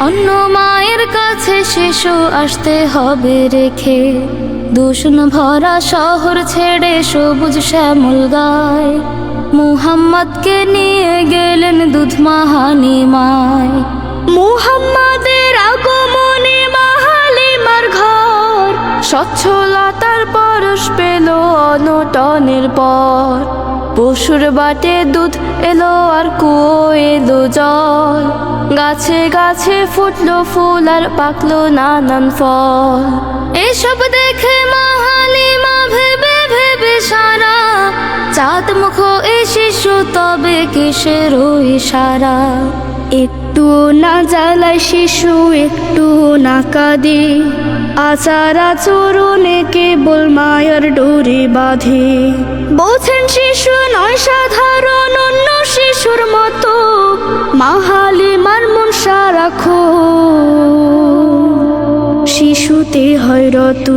অন্য মায়ের কাছে শিশু আসতে হবে রেখে, দূষণ ভরা শহর ছেড়ে সবুজ শ্যামল গায়। মুহাম্মদকে নিয়ে গেলেন দুধমা হালিমায়। মুহাম্মাদের আগমনে মা হালিমার ঘর স্বচ্ছলতার পরশ পেল অনটনের পর। পশুর বাটে দুধ এলো আর কুয়ো এলো জল, গাছে গাছে ফুটলো ফুল আর পাকলো নানান ফল। এসব দেখে মা হালিমা ভেবে ভেবে সারা, চাঁদ মুখ এ শিশু তবে কিসের ইশারা। একটু না জ্বালায় শিশু, একটু না কাঁদে, আচার আচরণে কেবল মায়ের ডোরে বাঁধে। বলছেন শিশু নয় সাধারণ, অন্য শিশুর মতো, মা হালিমার মন সারাক্ষণ শিশুতে হয় রত।